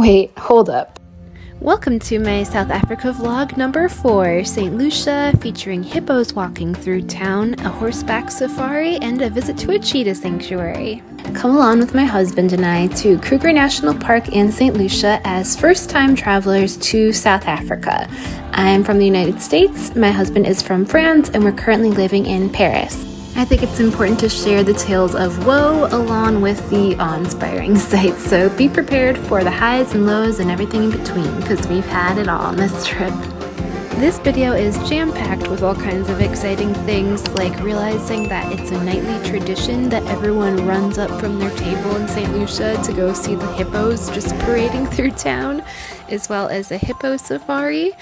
Wait, hold up. Welcome to my South Africa vlog number 4, St. Lucia, featuring hippos walking through town, a horseback safari, and a visit to a cheetah sanctuary. Come along with my husband and I to Kruger National Park in St. Lucia as first-time travelers to South Africa. I'm from the United States, my husband is from France, and we're currently living in Paris. I think it's important to share the tales of woe along with the awe-inspiring sights, so be prepared for the highs and lows and everything in between, because we've had it all on this trip. This video is jam-packed with all kinds of exciting things, like realizing that it's a nightly tradition that everyone runs up from their table in St. Lucia to go see the hippos just parading through town, as well as a hippo safari.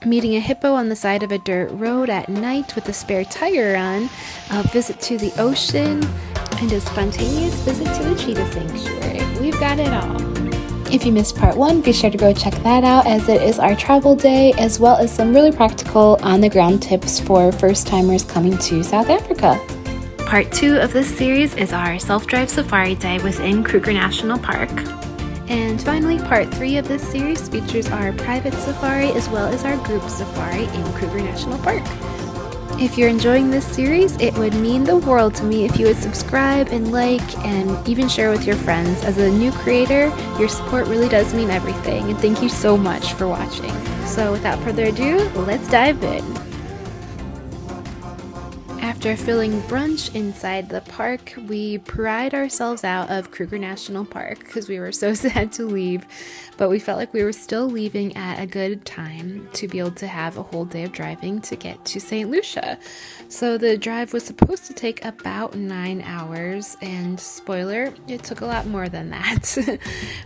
Meeting a hippo on the side of a dirt road at night with a spare tire on, a visit to the ocean, and a spontaneous visit to the cheetah sanctuary. We've got it all. If you missed part 1, be sure to go check that out, as it is our travel day, as well as some really practical on-the-ground tips for first-timers coming to South Africa. Part 2 of this series is our self-drive safari day within Kruger National Park. And finally, part 3 of this series features our private safari as well as our group safari in Kruger National Park. If you're enjoying this series, it would mean the world to me if you would subscribe and like and even share with your friends. As a new creator, your support really does mean everything, and thank you so much for watching. So without further ado, let's dive in. After filling brunch inside the park, we pried ourselves out of Kruger National Park because we were so sad to leave, but we felt like we were still leaving at a good time to be able to have a whole day of driving to get to St. Lucia. So the drive was supposed to take about 9 hours, and spoiler, it took a lot more than that.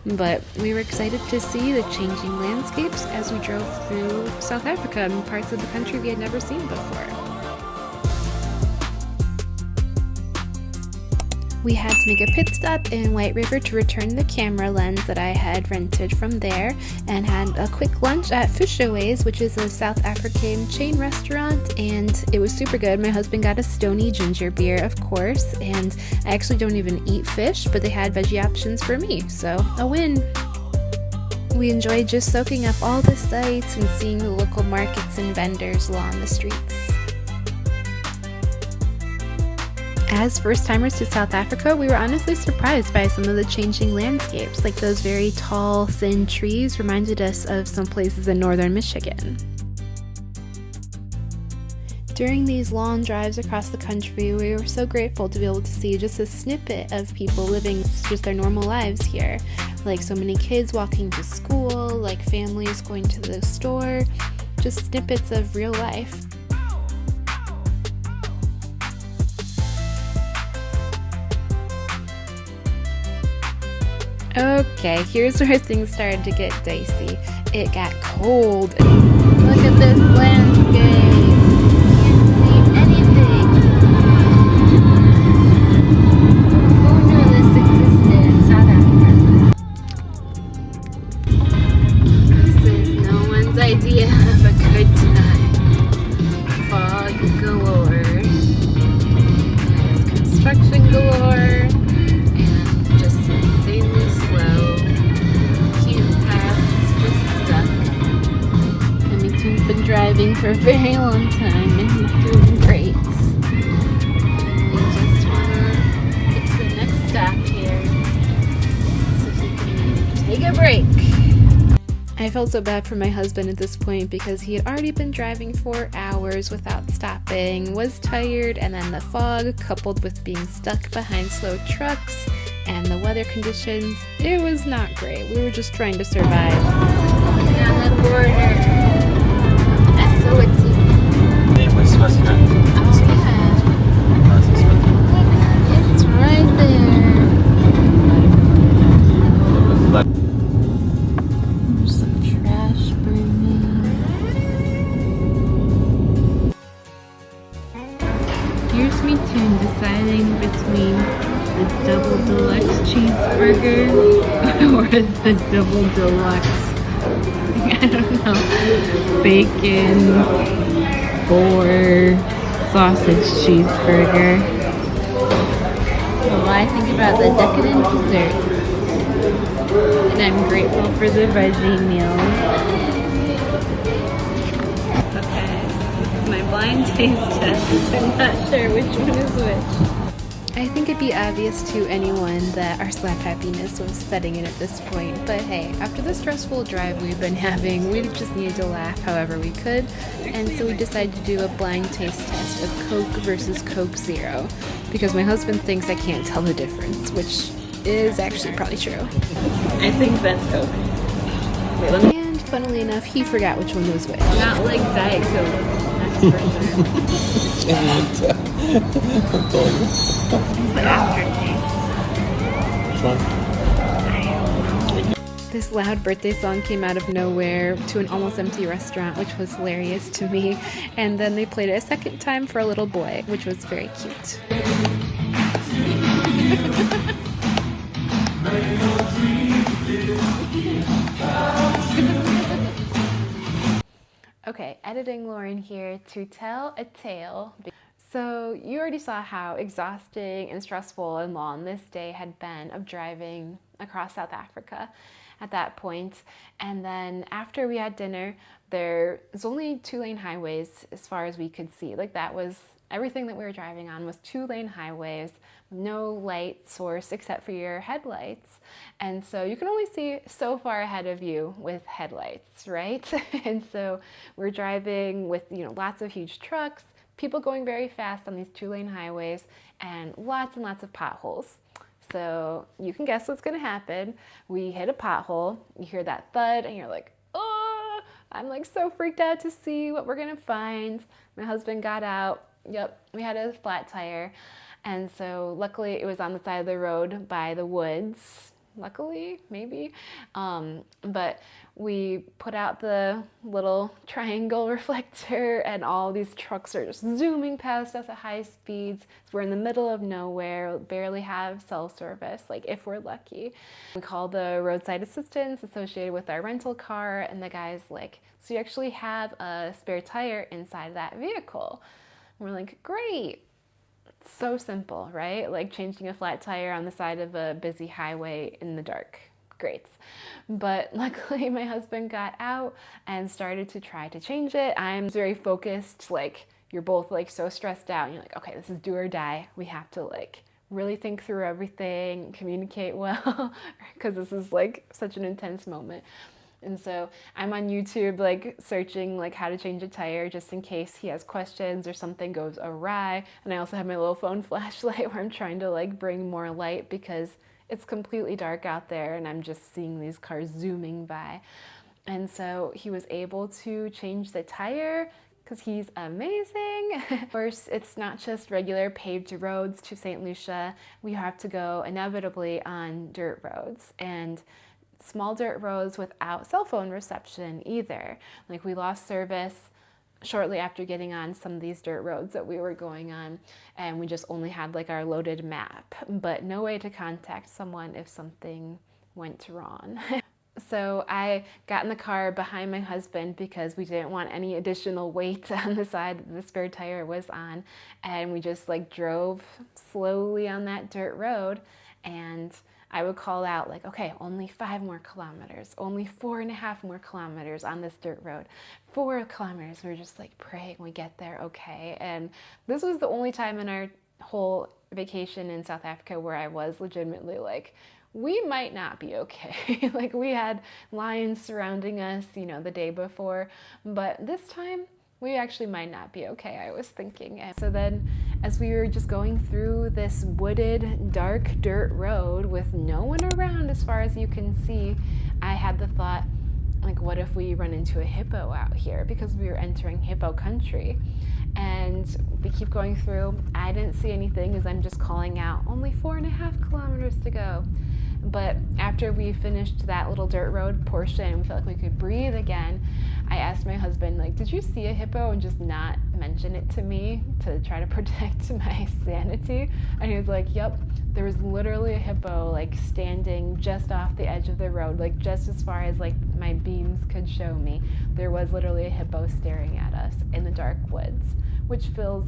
But we were excited to see the changing landscapes as we drove through South Africa and parts of the country we had never seen before. We had to make a pit stop in White River to return the camera lens that I had rented from there, and had a quick lunch at Fishaways, which is a South African chain restaurant, and it was super good. My husband got a Stony ginger beer, of course, and I actually don't even eat fish, but they had veggie options for me, so a win. We enjoyed just soaking up all the sights and seeing the local markets and vendors along the streets. As first-timers to South Africa, we were honestly surprised by some of the changing landscapes, like those very tall, thin trees reminded us of some places in northern Michigan. During these long drives across the country, we were so grateful to be able to see just a snippet of people living just their normal lives here, like so many kids walking to school, like families going to the store, just snippets of real life. Okay, here's where things started to get dicey. It got cold. Look at this landscape. Can't see anything. Who knew this existed in South Africa? This is no one's idea of a good time. Fog galore. There's construction galore. Been driving for a very long time, and he's doing great. And we just wanna get to the next stop here so he can take a break. I felt so bad for my husband at this point because he had already been driving for hours without stopping, was tired, and then the fog coupled with being stuck behind slow trucks and the weather conditions, it was not great. We were just trying to survive. On the border. It's right there. There's some trash burning. Here's me too, deciding between the double deluxe cheeseburger or the double deluxe, I don't know, bacon, or sausage cheeseburger. Well, I think about the decadent desserts. And I'm grateful for the veggie meals. Okay, my blind taste test. I'm not sure which one is which. I think it'd be obvious to anyone that our slap happiness was setting in at this point, but hey, after the stressful drive we've been having, we just needed to laugh however we could, and so we decided to do a blind taste test of Coke versus Coke Zero, because my husband thinks I can't tell the difference, which is actually probably true. I think that's Coke. Wait, let me... And funnily enough, he forgot which one was which. Not like Diet Coke. That's for sure. This loud birthday song came out of nowhere to an almost empty restaurant, which was hilarious to me. And then they played it a second time for a little boy, which was very cute. Okay, editing Lauren here to tell a tale. So you already saw how exhausting and stressful and long this day had been of driving across South Africa at that point. And then after we had dinner, there was only 2-lane highways as far as we could see. Like that was everything that we were driving on was 2-lane highways, no light source except for your headlights. And so you can only see so far ahead of you with headlights, right? And so we're driving with, lots of huge trucks, people going very fast on these 2-lane highways, and lots of potholes. So you can guess what's gonna happen. We hit a pothole, you hear that thud, and you're like, oh, I'm like so freaked out to see what we're gonna find. My husband got out. Yep, we had a flat tire. And so luckily it was on the side of the road by the woods. Luckily, maybe. But we put out the little triangle reflector and all these trucks are just zooming past us at high speeds. We're in the middle of nowhere, barely have cell service, like if we're lucky. We call the roadside assistance associated with our rental car, and the guy's like, so you actually have a spare tire inside that vehicle. And we're like, great. So simple, right? Like changing a flat tire on the side of a busy highway in the dark. Great. But luckily my husband got out and started to try to change it. I'm very focused, like you're both like so stressed out. And you're like, okay, this is do or die. We have to like really think through everything, communicate well, because this is like such an intense moment. And so I'm on YouTube like searching like how to change a tire just in case he has questions or something goes awry. And I also have my little phone flashlight where I'm trying to like bring more light because it's completely dark out there and I'm just seeing these cars zooming by. And so he was able to change the tire because he's amazing. Of course, it's not just regular paved roads to St. Lucia. We have to go inevitably on dirt roads, and small dirt roads without cell phone reception either. Like we lost service shortly after getting on some of these dirt roads that we were going on, and we just only had like our loaded map, but no way to contact someone if something went wrong. So I got in the car behind my husband because we didn't want any additional weight on the side that the spare tire was on, and we just like drove slowly on that dirt road. And I would call out like, okay, only 5 more kilometers, only 4.5 more kilometers on this dirt road, 4 kilometers. We're just like praying we get there, okay. And this was the only time in our whole vacation in South Africa where I was legitimately like, we might not be okay. Like we had lions surrounding us, the day before, but this time we actually might not be okay, I was thinking. And so then as we were just going through this wooded, dark dirt road with no one around as far as you can see, I had the thought, like, what if we run into a hippo out here? Because we were entering hippo country. And we keep going through. I didn't see anything as I'm just calling out, only 4.5 kilometers to go. But after we finished that little dirt road portion, we felt like we could breathe again. I asked my husband, like, did you see a hippo? And just not mention it to me to try to protect my sanity. And he was like, yep, there was literally a hippo like standing just off the edge of the road, like just as far as like my beams could show me. There was literally a hippo staring at us in the dark woods, which feels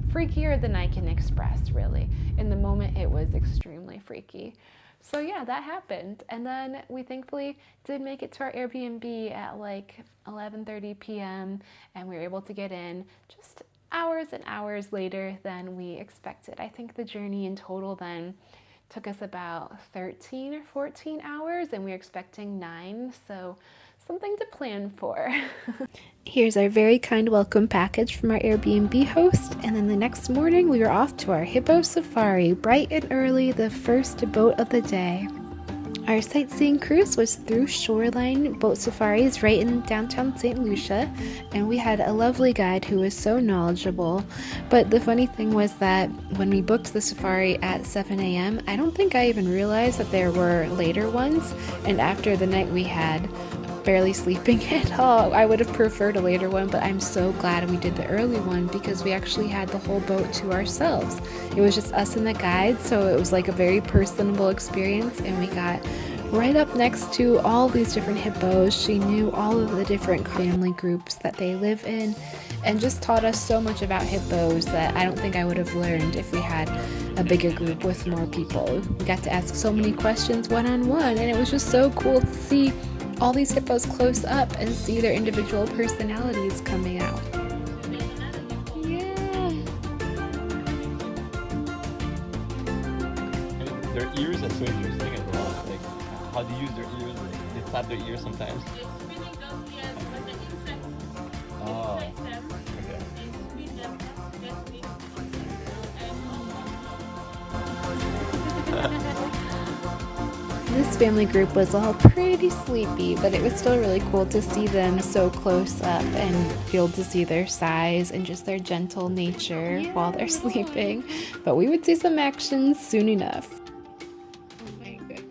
freakier than I can express, really. In the moment, it was extremely freaky. So yeah, that happened. And then we thankfully did make it to our Airbnb at like 11:30 p.m. and we were able to get in just hours and hours later than we expected. I think the journey in total then took us about 13 or 14 hours and we were expecting 9, so something to plan for. Here's our very kind welcome package from our Airbnb host, and then the next morning we were off to our hippo safari, bright and early, the first boat of the day. Our sightseeing cruise was through shoreline boat safaris right in downtown St. Lucia, and we had a lovely guide who was so knowledgeable. But the funny thing was that when we booked the safari at 7 a.m., I don't think I even realized that there were later ones, and after the night we had, barely sleeping at all, I would have preferred a later one, but I'm so glad we did the early one because we actually had the whole boat to ourselves. It was just us and the guide, so it was like a very personable experience, and we got right up next to all these different hippos. She knew all of the different family groups that they live in and just taught us so much about hippos that I don't think I would have learned if we had a bigger group with more people. We got to ask so many questions one-on-one, and it was just so cool to see all these hippos close up and see their individual personalities coming out. Yeah. And their ears are so interesting as well. Like how they use their ears. They flap their ears sometimes. It's spinning those ears, but the insects Oh. infect them. Okay. They spin them, get me. This family group was all pretty sleepy, but it was still really cool to see them so close up and be able to see their size and just their gentle nature while they're sleeping. But we would see some action soon enough. Oh my goodness.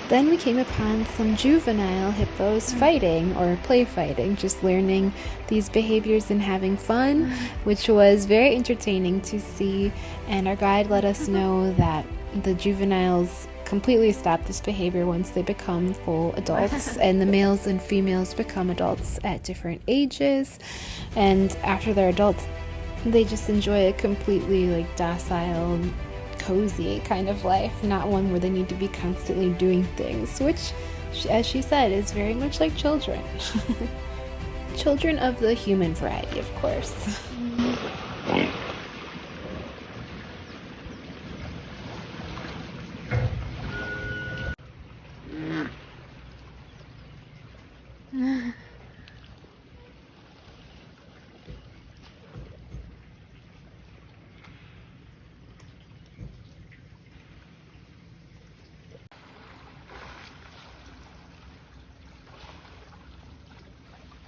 Then we came upon some juvenile hippos fighting or play fighting, just learning these behaviors and having fun, which was very entertaining to see. And our guide let us know that the juveniles completely stop this behavior once they become full adults, and the males and females become adults at different ages. And after they're adults, they just enjoy a completely like docile, cozy kind of life, not one where they need to be constantly doing things, which, as she said, is very much like children. Children of the human variety, of course.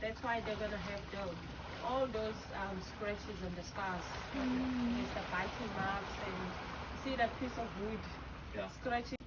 That's why they're gonna have all those scratches on the scars. There's the biting marks, and see that piece of wood Yeah. scratching.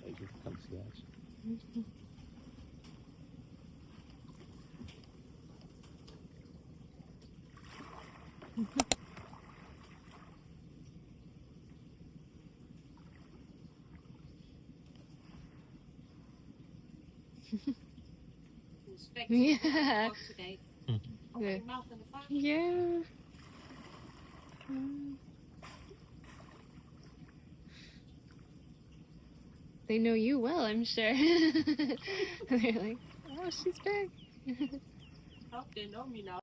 Like it comes scratch. Yeah. today. Yeah. Mouth in the fire. Yeah. They know you well, I'm sure. They're like, oh, she's back. Hope they know me now.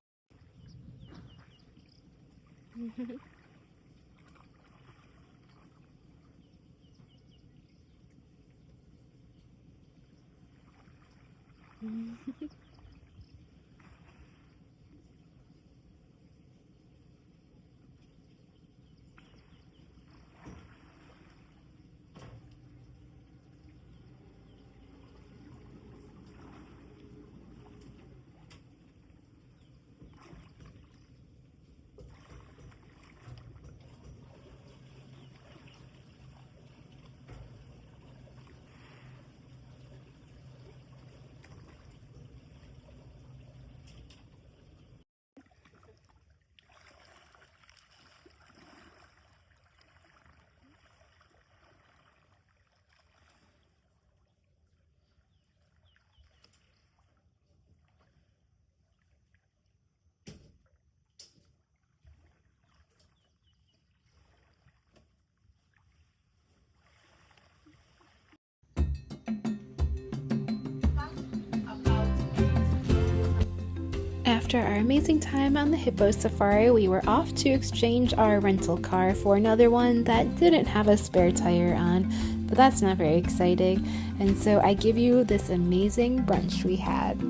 After our amazing time on the hippo safari, we were off to exchange our rental car for another one that didn't have a spare tire on, but that's not very exciting. And so I give you this amazing brunch we had.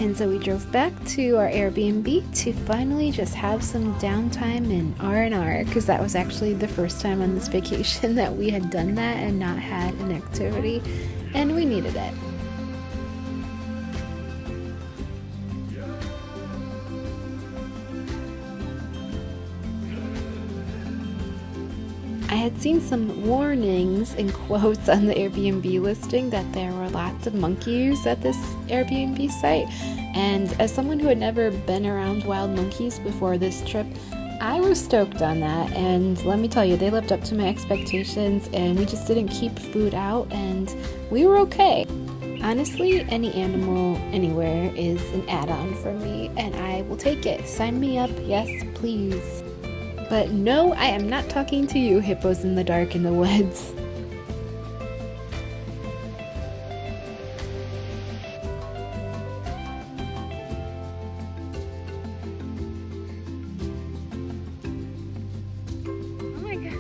And so we drove back to our Airbnb to finally just have some downtime in R&R, because that was actually the first time on this vacation that we had done that and not had an activity, and we needed it. I had seen some warnings in quotes on the Airbnb listing that there were lots of monkeys at this Airbnb site, and as someone who had never been around wild monkeys before this trip, I was stoked on that, and let me tell you, they lived up to my expectations, and we just didn't keep food out, and we were okay. Honestly, any animal anywhere is an add-on for me, and I will take it. Sign me up, yes please. But no, I am not talking to you, hippos in the dark in the woods. Oh my god.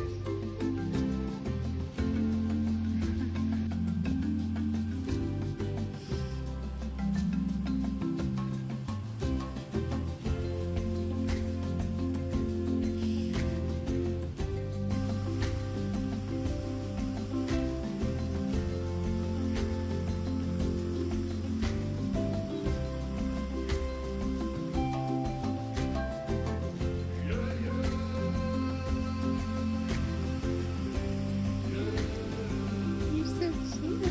You're so cute.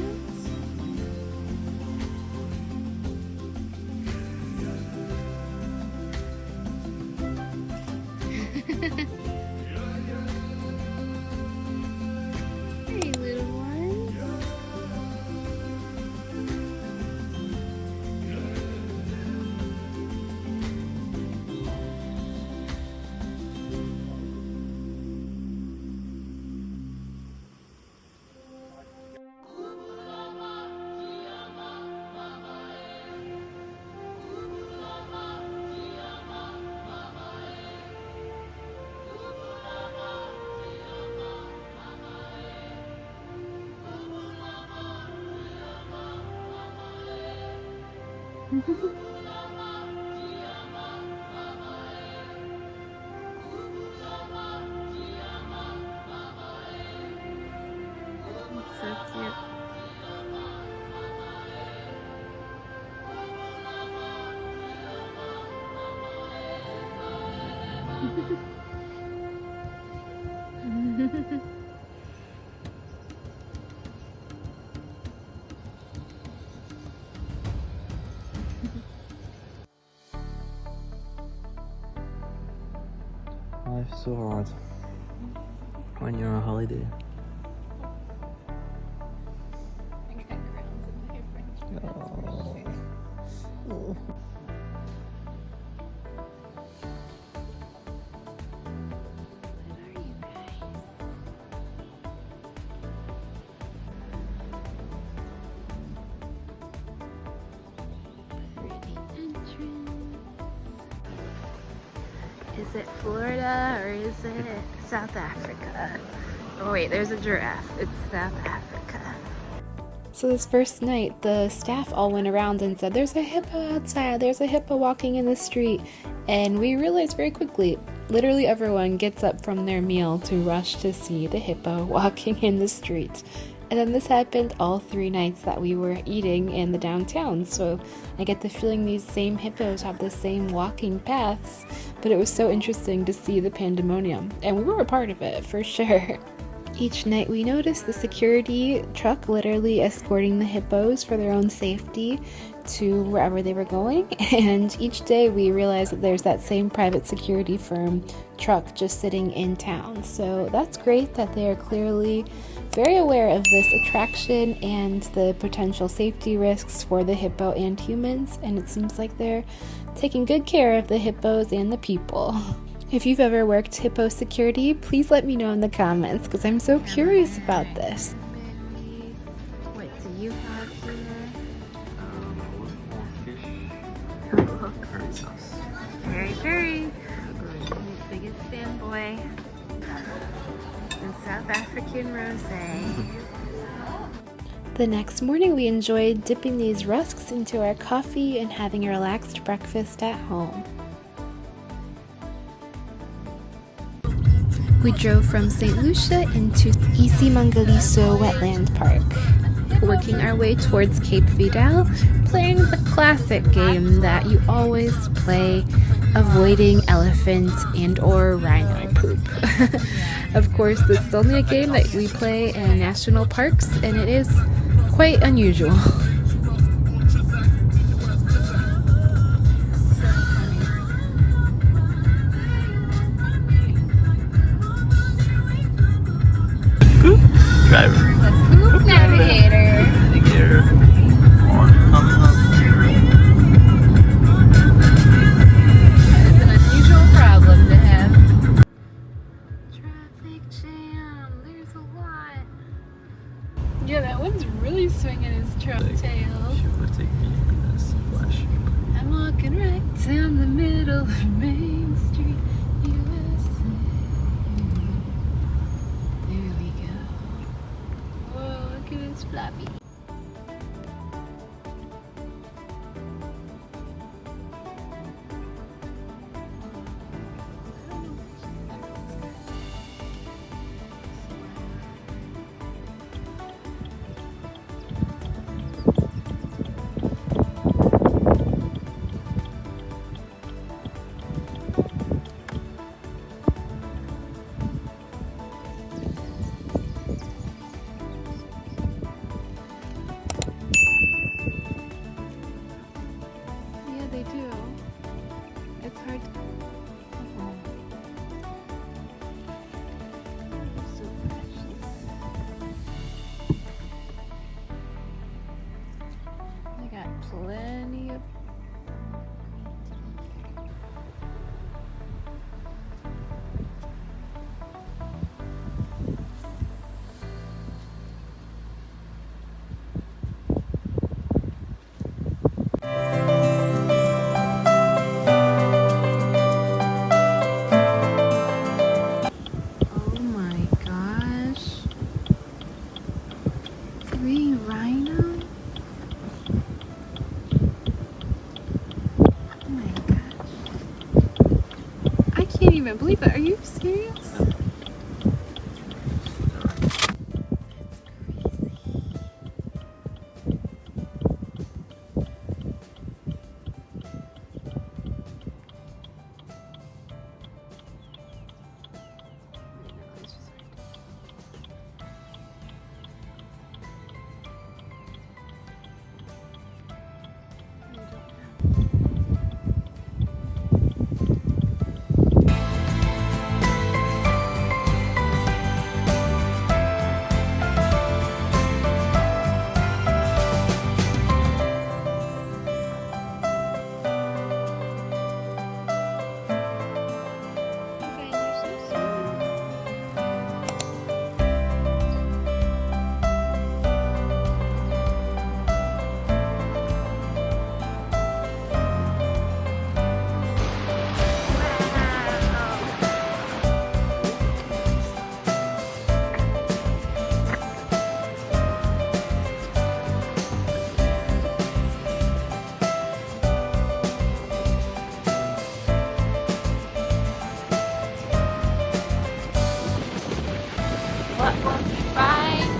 Hey, little ones. So cute. Life's so hard. when you're on holiday? Oh. Is it Florida or is it South Africa? Oh wait, there's a giraffe. It's South Africa. So this first night, the staff all went around and said, there's a hippo outside, there's a hippo walking in the street. And we realized very quickly, literally everyone gets up from their meal to rush to see the hippo walking in the street. And then this happened all 3 nights that we were eating in the downtown. So I get the feeling these same hippos have the same walking paths, but it was so interesting to see the pandemonium. And we were a part of it, for sure. Each night we noticed the security truck literally escorting the hippos for their own safety to wherever they were going. And each day we realized that there's that same private security firm truck just sitting in town. So that's great that they are clearly very aware of this attraction and the potential safety risks for the hippo and humans, and it seems like they're taking good care of the hippos and the people. If you've ever worked hippo security, please let me know in the comments because I'm so curious about this. What do you have here? Curry sauce. Very. Biggest fanboy. And South African rosé. The next morning we enjoyed dipping these rusks into our coffee and having a relaxed breakfast at home. We drove from St. Lucia into iSimangaliso Wetland Park, working our way towards Cape Vidal, playing the classic game that you always play, avoiding elephant and or rhino poop. Of course, this is only a game that we play in national parks, and it is quite unusual. Driver. The poop navigator. Navigator. Coming up here. It's an unusual problem to have. Traffic jam. There's a lot. Yeah, that one's really swinging his tail. She would take me in this flash. I'm walking right down the middle of Main Street, USA. There we go. Whoa, look at his floppy. What will he find?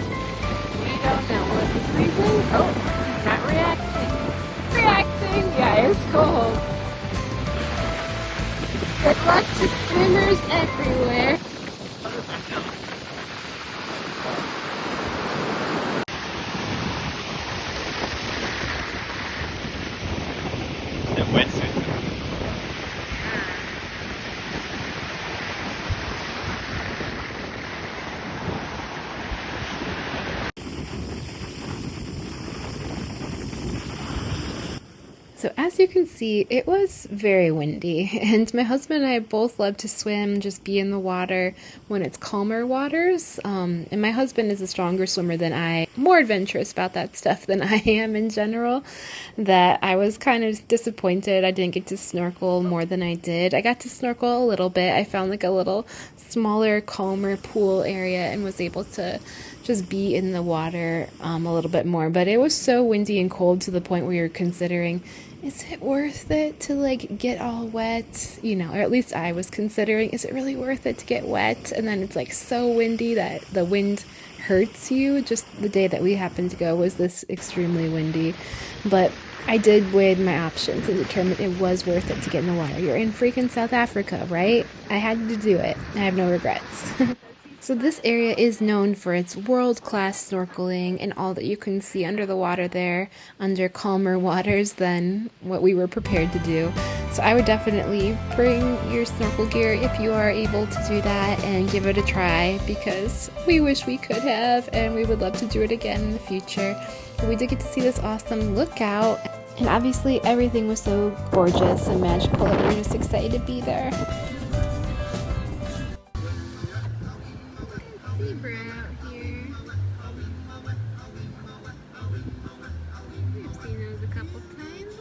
We don't know. Was he freezing? Oh, he's not reacting. Reacting? Yeah, it's cold. Good luck to swimmers everywhere. The wetsuit. So as you can see, it was very windy, and my husband and I both love to swim, just be in the water when it's calmer waters. And my husband is a stronger swimmer than I, more adventurous about that stuff than I am in general, that I was kind of disappointed I didn't get to snorkel more than I did. I got to snorkel a little bit. I found like a little smaller, calmer pool area and was able to just be in the water a little bit more. But it was so windy and cold to the point where you're considering, is it worth it to like get all wet? You know, or at least I was considering, is it really worth it to get wet? And then it's like so windy that the wind hurts you. Just the day that we happened to go was this extremely windy. But I did weigh my options and determined it was worth it to get in the water. You're in freaking South Africa, right? I had to do it. I have no regrets. So this area is known for its world-class snorkeling and all that you can see under the water there, under calmer waters than what we were prepared to do. So I would definitely bring your snorkel gear if you are able to do that and give it a try, because we wish we could have and we would love to do it again in the future. But we did get to see this awesome lookout, and obviously everything was so gorgeous and magical that we were just excited to be there. Zebra out here. We've seen those a couple times.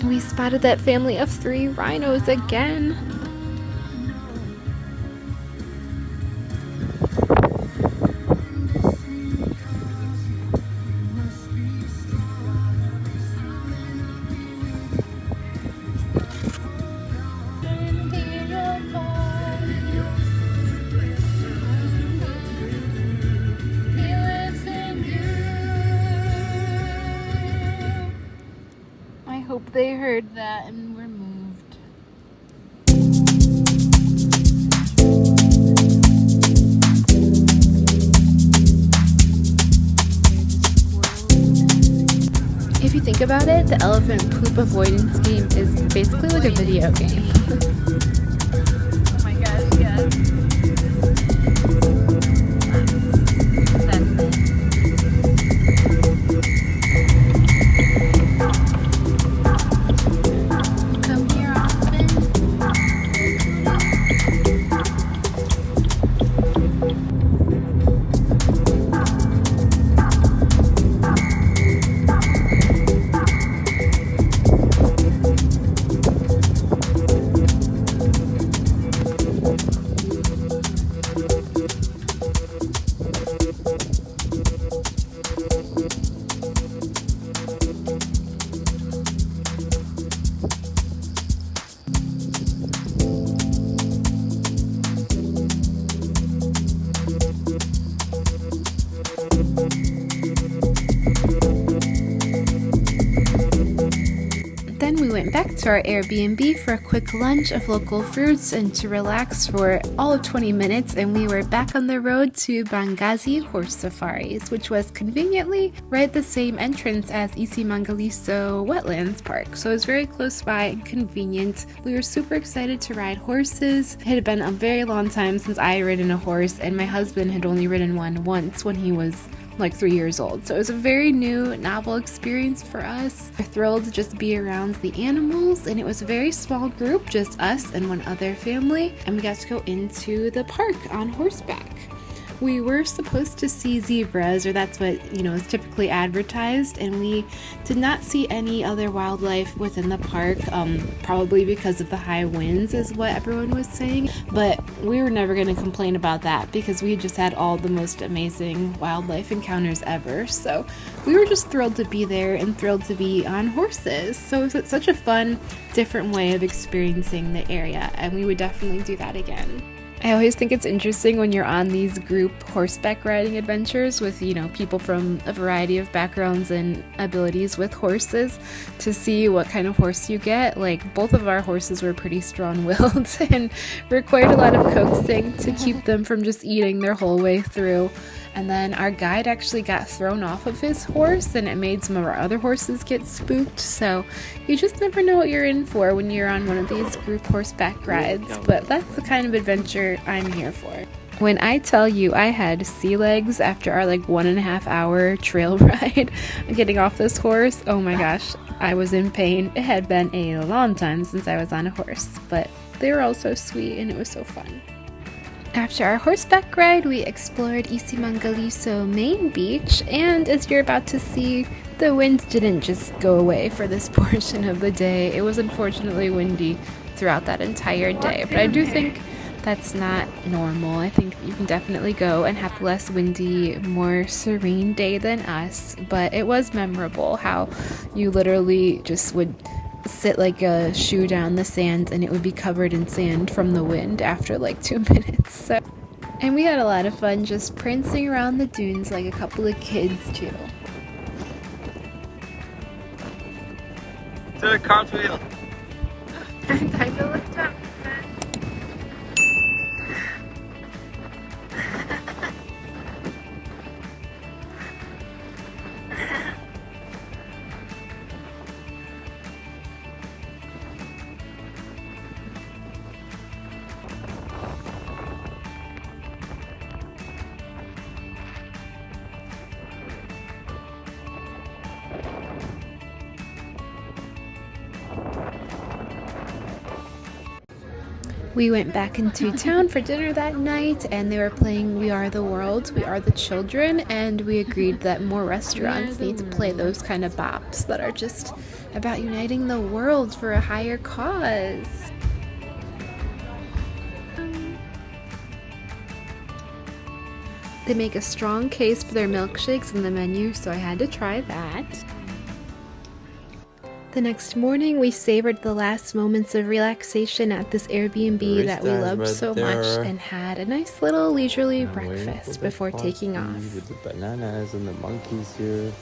We spotted that family of 3 rhinos again. Hope they heard that and were moved. If you think about it, the elephant poop avoidance game is basically like a video game. Oh my gosh, yes. Back to our Airbnb for a quick lunch of local fruits and to relax for all of 20 minutes, and we were back on the road to Bengazi horse safaris, which was conveniently right at the same entrance as iSimangaliso Wetlands Park, so it was very close by and convenient. We were super excited to ride horses. It had been a very long time since I had ridden a horse, and my husband had only ridden one once when he was like 3 years old. So it was a very new, novel experience for us. We're thrilled to just be around the animals, and it was a very small group, just us and one other family, and we got to go into the park on horseback. We were supposed to see zebras, or that's what, is typically advertised, and we did not see any other wildlife within the park, probably because of the high winds is what everyone was saying, but we were never going to complain about that because we just had all the most amazing wildlife encounters ever, so we were just thrilled to be there and thrilled to be on horses. So it's such a fun, different way of experiencing the area, and we would definitely do that again. I always think it's interesting when you're on these group horseback riding adventures with, people from a variety of backgrounds and abilities with horses to see what kind of horse you get. Like, both of our horses were pretty strong-willed and required a lot of coaxing to keep them from just eating their whole way through. And then our guide actually got thrown off of his horse, and it made some of our other horses get spooked. So you just never know what you're in for when you're on one of these group horseback rides. But that's the kind of adventure I'm here for. When I tell you I had sea legs after our 1.5 hour trail ride getting off this horse, oh my gosh, I was in pain. It had been a long time since I was on a horse, but they were all so sweet and it was so fun. After our horseback ride, we explored iSimangaliso main beach, and as you're about to see, the wind didn't just go away for this portion of the day. It was unfortunately windy throughout that entire day, but I do think that's not normal. I think you can definitely go and have a less windy, more serene day than us, but it was memorable how you literally just would sit like a shoe down the sand and it would be covered in sand from the wind after 2 minutes. And we had a lot of fun just prancing around the dunes like a couple of kids too. Do a cartwheel. Time to lift up. We went back into town for dinner that night, and they were playing We Are the World, We Are the Children, and we agreed that more restaurants need to play those kind of bops that are just about uniting the world for a higher cause. They make a strong case for their milkshakes on the menu, so I had to try that. The next morning, we savored the last moments of relaxation at this Airbnb that we loved so much and had a nice little leisurely breakfast before taking off. With the bananas and the monkeys here.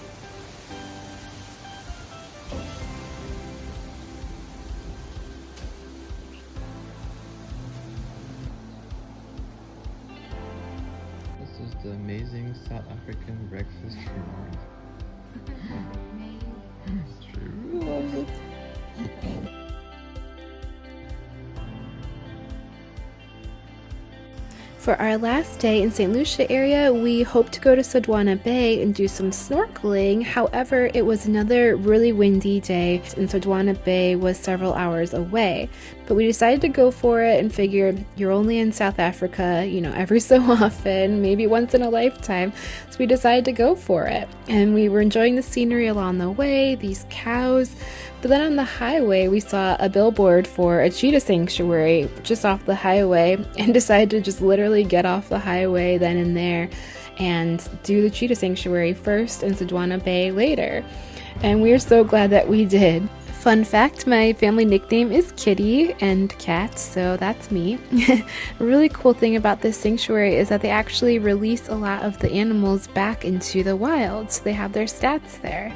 This is the amazing South African breakfast food. True, love it. For our last day in St. Lucia area, we hoped to go to Sodwana Bay and do some snorkeling. However, it was another really windy day, and Sodwana Bay was several hours away. But we decided to go for it and figured you're only in South Africa, every so often, maybe once in a lifetime. So we decided to go for it. And we were enjoying the scenery along the way, these cows. But then on the highway, we saw a billboard for a cheetah sanctuary just off the highway and decided to just literally get off the highway then and there and do the cheetah sanctuary first and Sodwana Bay later. And we are so glad that we did. Fun fact, my family nickname is Kitty and Cat, so that's me. A really cool thing about this sanctuary is that they actually release a lot of the animals back into the wild, so they have their stats there.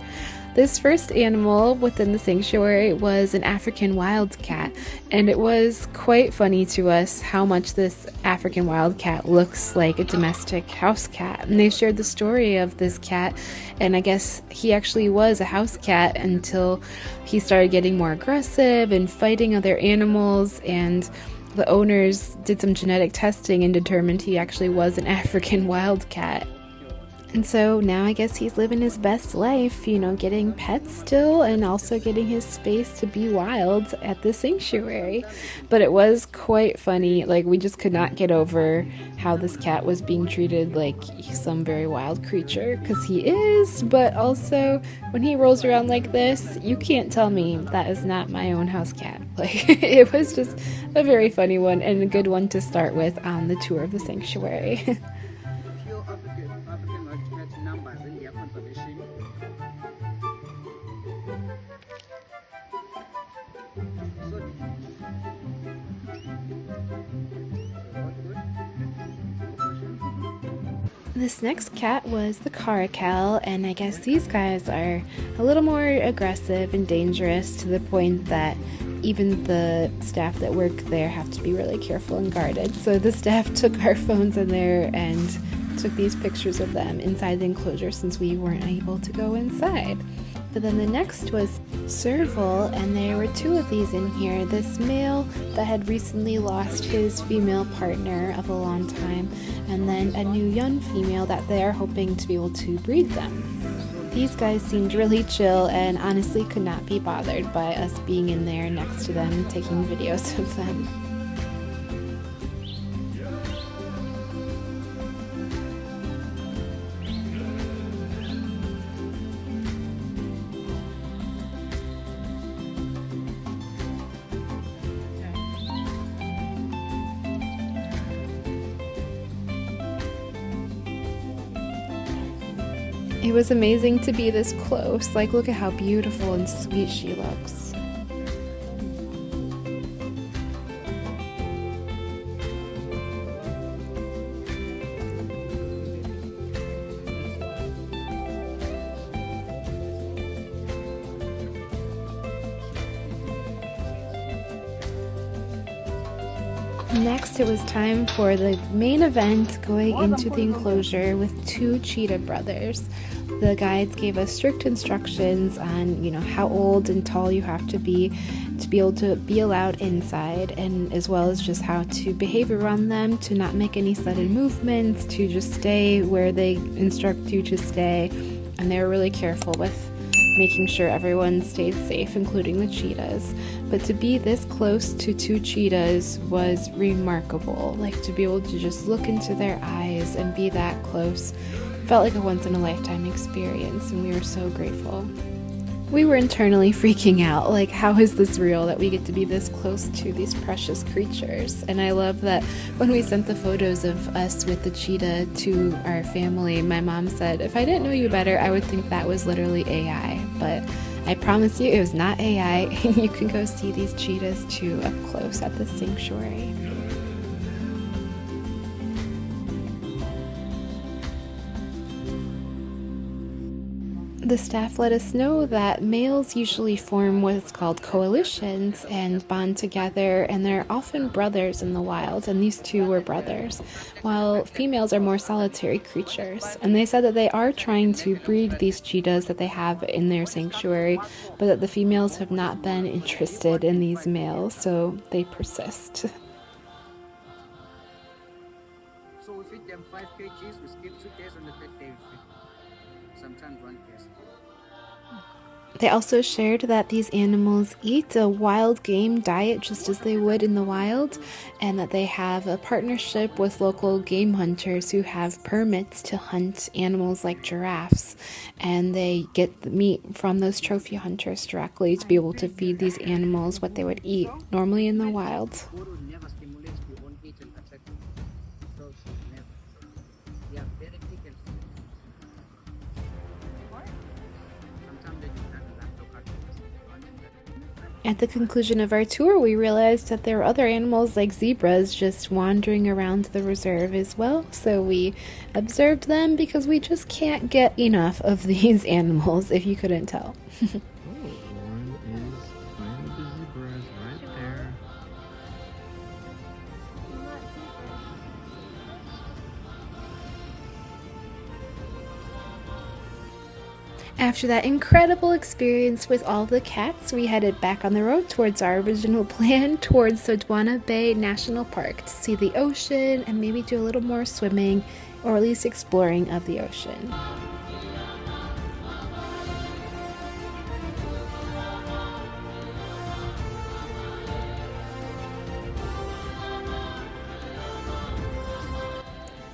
This first animal within the sanctuary was an African wildcat, and it was quite funny to us how much this African wildcat looks like a domestic house cat. And they shared the story of this cat, and I guess he actually was a house cat until he started getting more aggressive and fighting other animals, and the owners did some genetic testing and determined he actually was an African wildcat. And so now I guess he's living his best life, you know, getting pets still and also getting his space to be wild at the sanctuary. But it was quite funny. Like, we just could not get over how this cat was being treated like some very wild creature, because he is, but also when he rolls around like this, you can't tell me that is not my own house cat. Like, it was just a very funny one and a good one to start with on the tour of the sanctuary. Few African ultimate numbers in their conservation. So, This next cat was the caracal, and I guess these guys are a little more aggressive and dangerous, to the point that even the staff that work there have to be really careful and guarded. So the staff took our phones in there and took these pictures of them inside the enclosure, since we weren't able to go inside. But then the next was Serval, and there were two of these in here. This male that had recently lost his female partner of a long time, and then a new young female that they are hoping to be able to breed them. These guys seemed really chill and honestly could not be bothered by us being in there next to them and taking videos of them. It was amazing to be this close. Like, look at how beautiful and sweet she looks. Next, it was time for the main event, going into the enclosure with two cheetah brothers. The guides gave us strict instructions on, you know, how old and tall you have to be able to be allowed inside, and as well as just how to behave around them, to not make any sudden movements, to just stay where they instruct you to stay. And they were really careful with making sure everyone stayed safe, including the cheetahs. But to be this close to two cheetahs was remarkable. Like, to be able to just look into their eyes and be that close felt like a once-in-a-lifetime experience, and we were so grateful. We were internally freaking out, like, how is this real, that we get to be this close to these precious creatures? And I love that when we sent the photos of us with the cheetah to our family, my mom said, if I didn't know you better, I would think that was literally AI. But I promise you, it was not AI, and you can go see these cheetahs too up close at the sanctuary. The staff let us know that males usually form what's called coalitions and bond together, and they're often brothers in the wild, and these two were brothers, while females are more solitary creatures. And they said that they are trying to breed these cheetahs that they have in their sanctuary, but that the females have not been interested in these males, so they persist. so we feed them 5 kgs, we skip 2 days, on the 3rd day we feed sometimes 1 case. They also shared that these animals eat a wild game diet just as they would in the wild, and that they have a partnership with local game hunters who have permits to hunt animals like giraffes, and they get the meat from those trophy hunters directly to be able to feed these animals what they would eat normally in the wild. Guru never stimulates the own eat and attack. So never. They are very thick and sweet. Sometimes they do that local hunting. At the conclusion of our tour, we realized that there were other animals like zebras just wandering around the reserve as well, so we observed them because we just can't get enough of these animals, if you couldn't tell. One is playing with the zebras right there. After that incredible experience with all the cats, we headed back on the road towards our original plan, towards Sodwana Bay National Park, to see the ocean and maybe do a little more swimming or at least exploring of the ocean.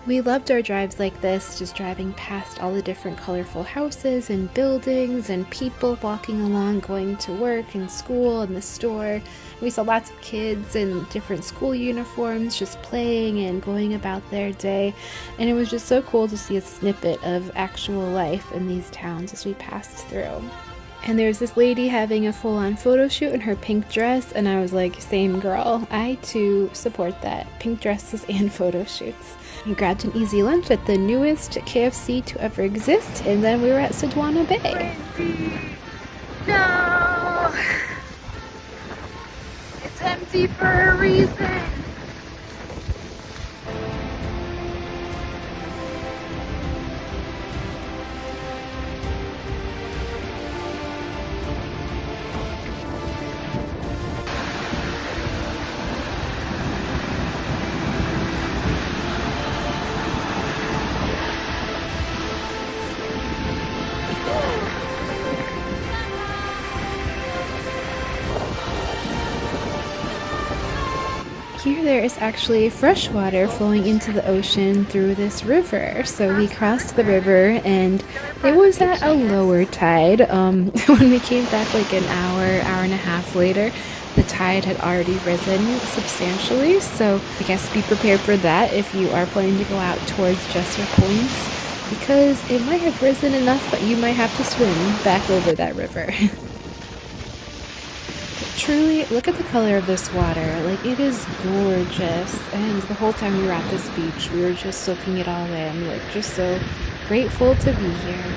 We loved our drives like this, just driving past all the different colorful houses and buildings and people walking along, going to work and school and the store. We saw lots of kids in different school uniforms just playing and going about their day, and it was just so cool to see a snippet of actual life in these towns as we passed through. And there's this lady having a full-on photo shoot in her pink dress, and I was like, same girl. I too support that. Pink dresses and photo shoots. We grabbed an easy lunch at the newest KFC to ever exist, and then we were at Sodwana Bay. No! It's empty for a reason. Here there is actually fresh water flowing into the ocean through this river. So we crossed the river and it was at a lower tide. When we came back like an hour and a half later, the tide had already risen substantially. So I guess be prepared for that if you are planning to go out towards Jesser Points, because it might have risen enough that you might have to swim back over that river. Truly, look at the color of this water. Like, it is gorgeous. And the whole time we were at this beach, we were just soaking it all in. Like, just so grateful to be here.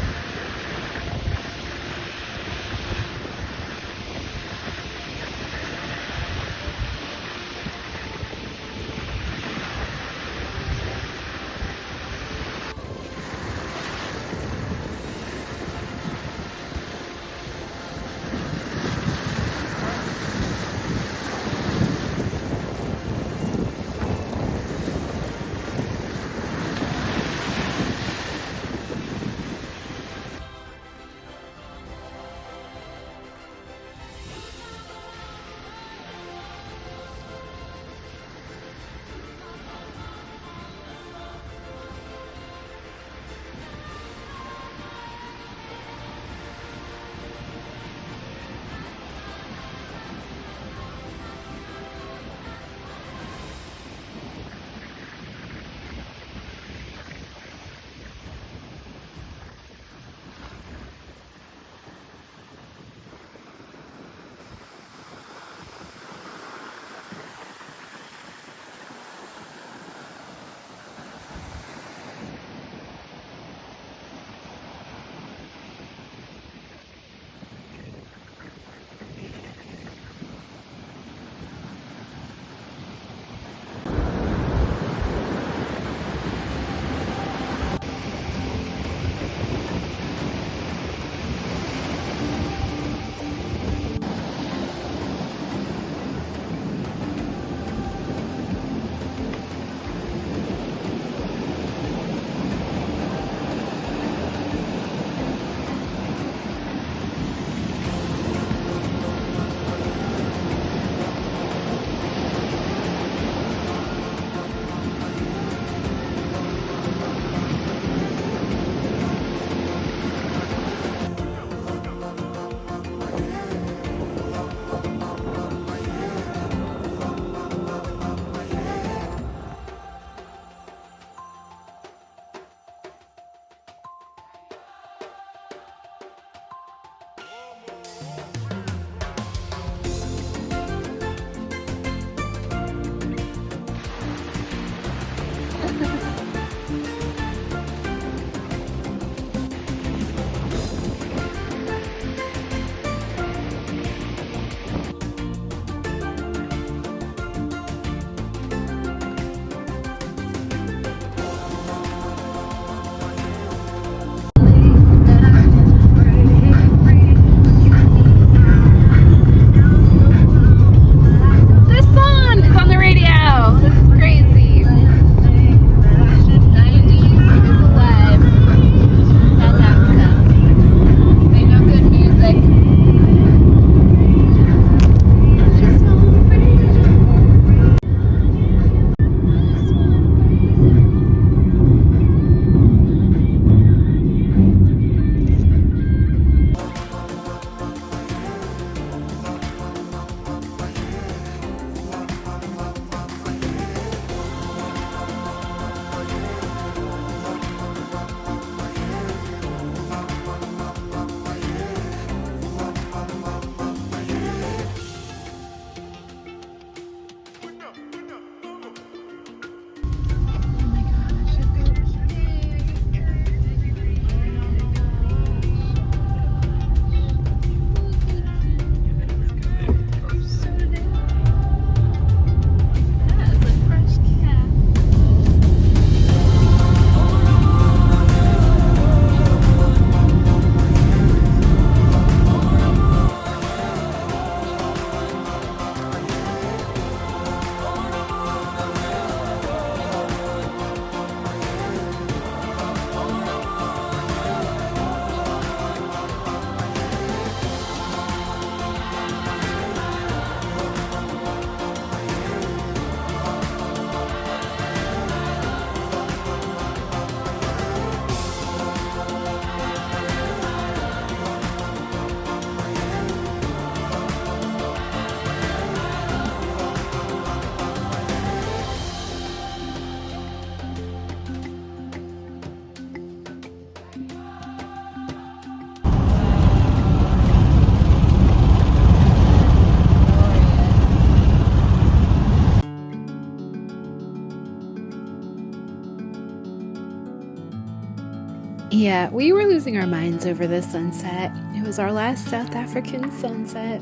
Yeah, we were losing our minds over this sunset. It was our last South African sunset.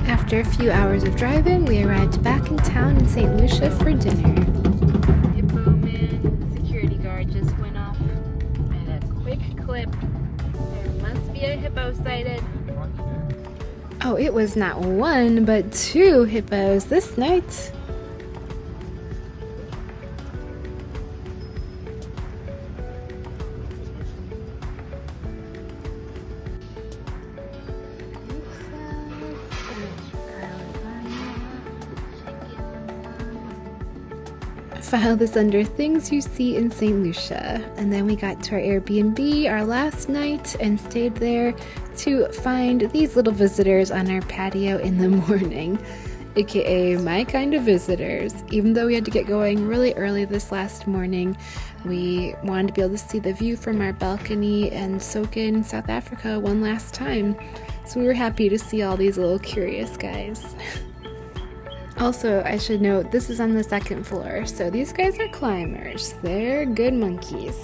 After a few hours of driving, we arrived back in town in St. Lucia for dinner. Hippo man, security guard just went off at a quick clip. There must be a hippo sighted. Oh, it was not one, but two hippos this night. Filed this under things you see in St. Lucia, and then we got to our Airbnb our last night and stayed there to find these little visitors on our patio in the morning, aka my kind of visitors. Even though we had to get going really early this last morning, we wanted to be able to see the view from our balcony and soak in South Africa one last time, so we were happy to see all these little curious guys. Also, I should note, this is on the second floor, so these guys are climbers. They're good monkeys.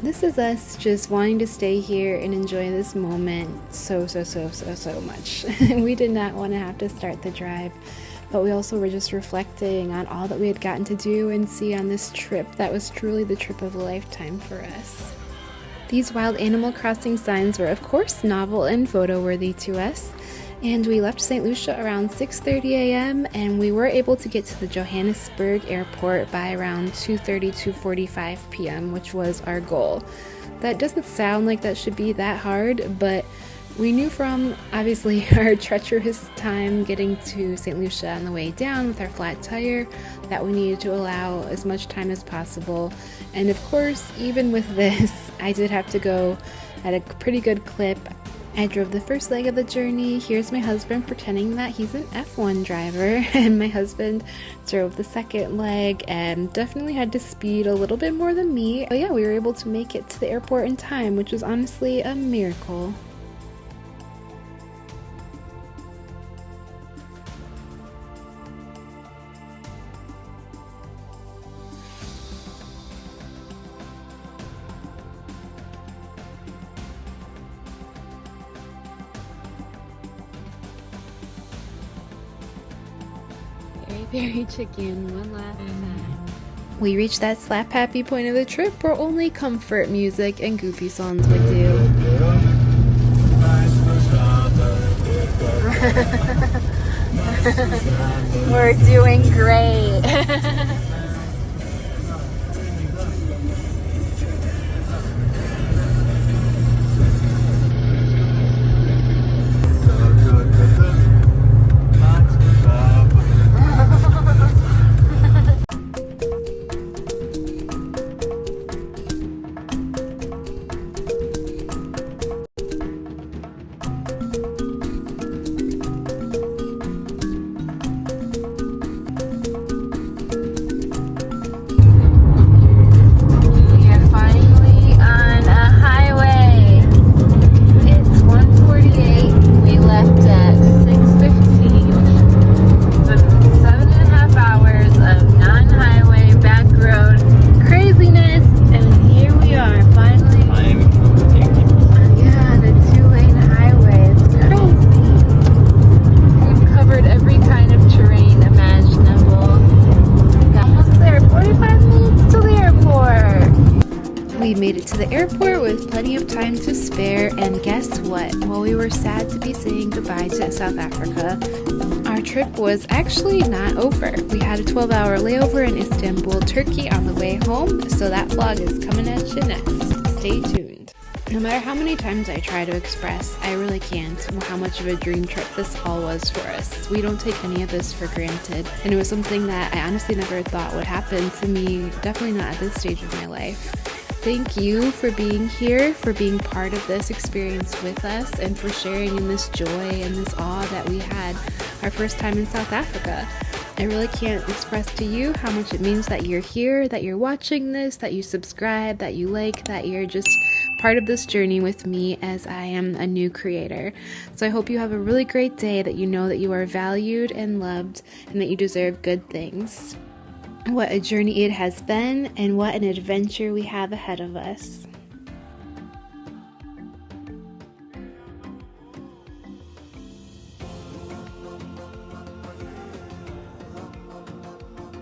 This is us just wanting to stay here and enjoy this moment so much. We did not want to have to start the drive, but we also were just reflecting on all that we had gotten to do and see on this trip that was truly the trip of a lifetime for us. These wild Animal Crossing signs were of course novel and photo worthy to us, and we left St. Lucia around 6:30 a.m. and we were able to get to the Johannesburg airport by around 2:45 p.m., which was our goal. That doesn't sound like that should be that hard, but we knew from obviously our treacherous time getting to St. Lucia on the way down with our flat tire that we needed to allow as much time as possible. And of course, even with this, I did have to go at a pretty good clip. I drove the first leg of the journey. Here's my husband pretending that he's an F1 driver, and my husband drove the second leg and definitely had to speed a little bit more than me. But yeah, we were able to make it to the airport in time, which was honestly a miracle. Very chicken one last time. We reached that slap happy point of the trip where only comfort music and goofy songs would do. We're doing great. the airport with plenty of time to spare, and guess what? While we were sad to be saying goodbye to South Africa, our trip was actually not over. We had a 12-hour layover in Istanbul, Turkey on the way home, so that vlog is coming at you next. Stay tuned. No matter how many times I try to express, I really can't, how much of a dream trip this all was for us. We don't take any of this for granted, and it was something that I honestly never thought would happen to me, definitely not at this stage of my life. Thank you for being here, for being part of this experience with us, and for sharing in this joy and this awe that we had our first time in South Africa. I really can't express to you how much it means that you're here, that you're watching this, that you subscribe, that you like, that you're just part of this journey with me as I am a new creator. So I hope you have a really great day, that you know that you are valued and loved, and that you deserve good things. What a journey it has been, and what an adventure we have ahead of us.